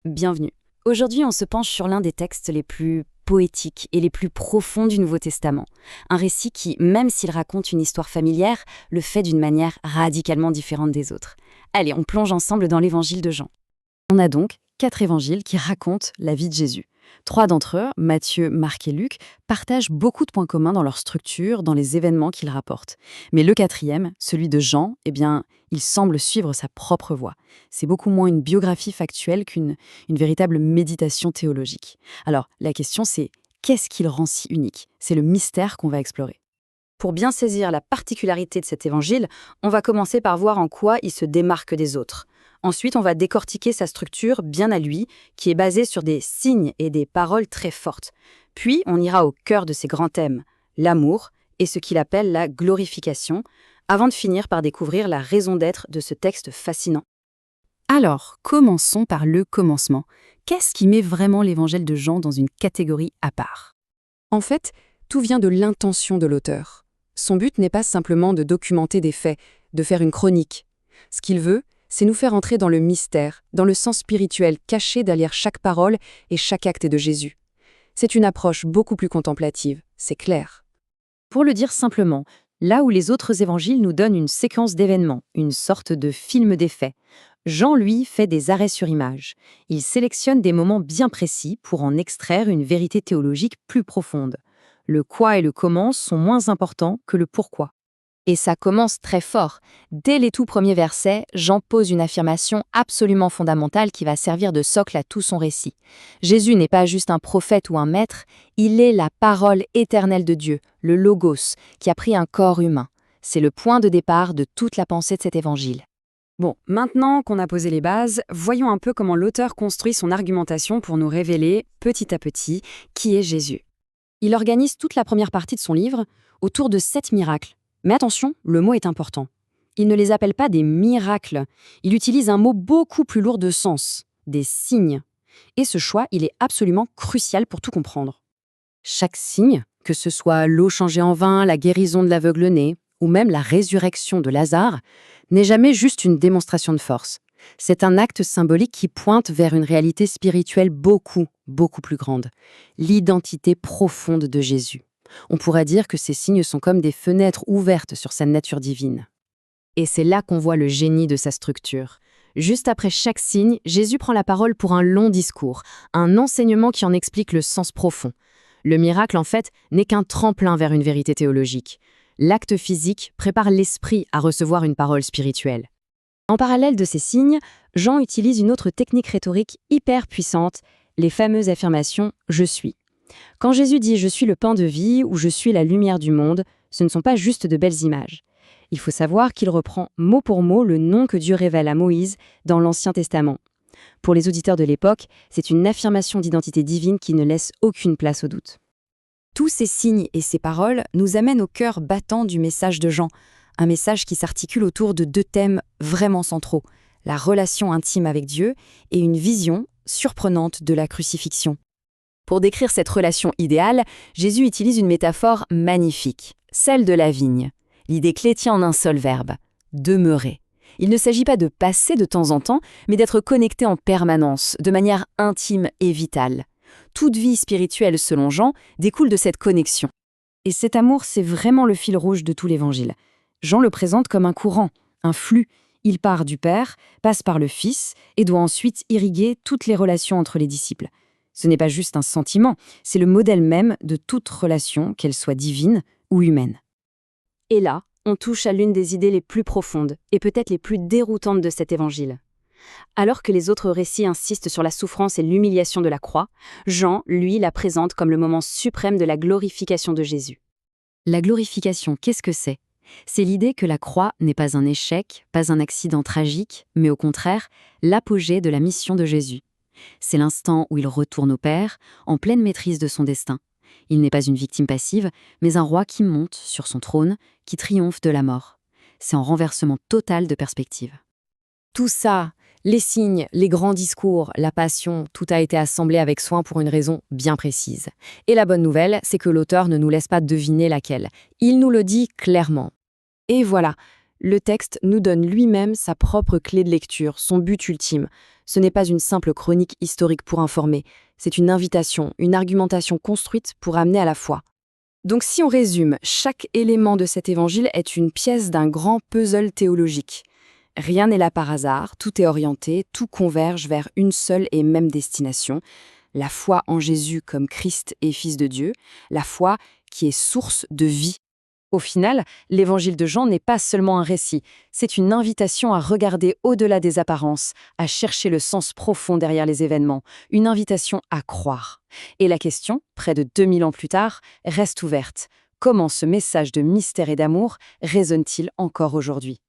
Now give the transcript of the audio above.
Bienvenue. Aujourd'hui, on se penche sur l'un des textes les plus poétiques et les plus profonds du Nouveau Testament. Un récit qui, même s'il raconte une histoire familière, le fait d'une manière radicalement différente des autres. Allez, on plonge ensemble dans l'évangile de Jean. On a donc 4 évangiles qui racontent la vie de Jésus. 3 d'entre eux, Matthieu, Marc et Luc, partagent beaucoup de points communs dans leur structure, dans les événements qu'ils rapportent. Mais le 4e, celui de Jean, il semble suivre sa propre voie. C'est beaucoup moins une biographie factuelle qu'une véritable méditation théologique. Alors, la question c'est, qu'est-ce qui le rend si unique? C'est le mystère qu'on va explorer. Pour bien saisir la particularité de cet évangile, on va commencer par voir en quoi il se démarque des autres. Ensuite, on va décortiquer sa structure bien à lui, qui est basée sur des signes et des paroles très fortes. Puis, on ira au cœur de ses grands thèmes, l'amour et ce qu'il appelle la glorification, avant de finir par découvrir la raison d'être de ce texte fascinant. Alors, commençons par le commencement. Qu'est-ce qui met vraiment l'évangile de Jean dans une catégorie à part? En fait, tout vient de l'intention de l'auteur. Son but n'est pas simplement de documenter des faits, de faire une chronique. Ce qu'il veut, c'est nous faire entrer dans le mystère, dans le sens spirituel caché derrière chaque parole et chaque acte de Jésus. C'est une approche beaucoup plus contemplative, c'est clair. Pour le dire simplement, là où les autres évangiles nous donnent une séquence d'événements, une sorte de film des faits, Jean, lui, fait des arrêts sur image. Il sélectionne des moments bien précis pour en extraire une vérité théologique plus profonde. Le quoi et le comment sont moins importants que le pourquoi. Et ça commence très fort. Dès les tout premiers versets, Jean pose une affirmation absolument fondamentale qui va servir de socle à tout son récit. Jésus n'est pas juste un prophète ou un maître, il est la parole éternelle de Dieu, le Logos, qui a pris un corps humain. C'est le point de départ de toute la pensée de cet évangile. Bon, maintenant qu'on a posé les bases, voyons un peu comment l'auteur construit son argumentation pour nous révéler, petit à petit, qui est Jésus. Il organise toute la première partie de son livre autour de 7 miracles. Mais attention, le mot est important. Il ne les appelle pas des miracles. Il utilise un mot beaucoup plus lourd de sens, des signes. Et ce choix, il est absolument crucial pour tout comprendre. Chaque signe, que ce soit l'eau changée en vin, la guérison de l'aveugle-né, ou même la résurrection de Lazare, n'est jamais juste une démonstration de force. C'est un acte symbolique qui pointe vers une réalité spirituelle beaucoup plus grande, l'identité profonde de Jésus. On pourrait dire que ces signes sont comme des fenêtres ouvertes sur sa nature divine. Et c'est là qu'on voit le génie de sa structure. Juste après chaque signe, Jésus prend la parole pour un long discours, un enseignement qui en explique le sens profond. Le miracle, en fait, n'est qu'un tremplin vers une vérité théologique. L'acte physique prépare l'esprit à recevoir une parole spirituelle. En parallèle de ces signes, Jean utilise une autre technique rhétorique hyper puissante, les fameuses affirmations « je suis ». Quand Jésus dit « je suis le pain de vie » ou « je suis la lumière du monde », ce ne sont pas juste de belles images. Il faut savoir qu'il reprend mot pour mot le nom que Dieu révèle à Moïse dans l'Ancien Testament. Pour les auditeurs de l'époque, c'est une affirmation d'identité divine qui ne laisse aucune place au doute. Tous ces signes et ces paroles nous amènent au cœur battant du message de Jean, un message qui s'articule autour de 2 thèmes vraiment centraux, la relation intime avec Dieu et une vision surprenante de la crucifixion. Pour décrire cette relation idéale, Jésus utilise une métaphore magnifique, celle de la vigne. L'idée clé tient en un seul verbe, demeurer. Il ne s'agit pas de passer de temps en temps, mais d'être connecté en permanence, de manière intime et vitale. Toute vie spirituelle, selon Jean, découle de cette connexion. Et cet amour, c'est vraiment le fil rouge de tout l'Évangile. Jean le présente comme un courant, un flux. Il part du Père, passe par le Fils et doit ensuite irriguer toutes les relations entre les disciples. Ce n'est pas juste un sentiment, c'est le modèle même de toute relation, qu'elle soit divine ou humaine. Et là, on touche à l'une des idées les plus profondes et peut-être les plus déroutantes de cet évangile. Alors que les autres récits insistent sur la souffrance et l'humiliation de la croix, Jean, lui, la présente comme le moment suprême de la glorification de Jésus. La glorification, qu'est-ce que c'est ? C'est l'idée que la croix n'est pas un échec, pas un accident tragique, mais au contraire, l'apogée de la mission de Jésus. C'est l'instant où il retourne au Père, en pleine maîtrise de son destin. Il n'est pas une victime passive, mais un roi qui monte sur son trône, qui triomphe de la mort. C'est un renversement total de perspective. Tout ça, les signes, les grands discours, la passion, tout a été assemblé avec soin pour une raison bien précise. Et la bonne nouvelle, c'est que l'auteur ne nous laisse pas deviner laquelle. Il nous le dit clairement. Et voilà, Le texte nous donne lui-même sa propre clé de lecture, son but ultime. Ce n'est pas une simple chronique historique pour informer, c'est une invitation, une argumentation construite pour amener à la foi. Donc si on résume, chaque élément de cet évangile est une pièce d'un grand puzzle théologique. Rien n'est là par hasard, tout est orienté, tout converge vers une seule et même destination, la foi en Jésus comme Christ et Fils de Dieu, la foi qui est source de vie. Au final, l'évangile de Jean n'est pas seulement un récit, c'est une invitation à regarder au-delà des apparences, à chercher le sens profond derrière les événements, une invitation à croire. Et la question, près de 2000 ans plus tard, reste ouverte. Comment ce message de mystère et d'amour résonne-t-il encore aujourd'hui ?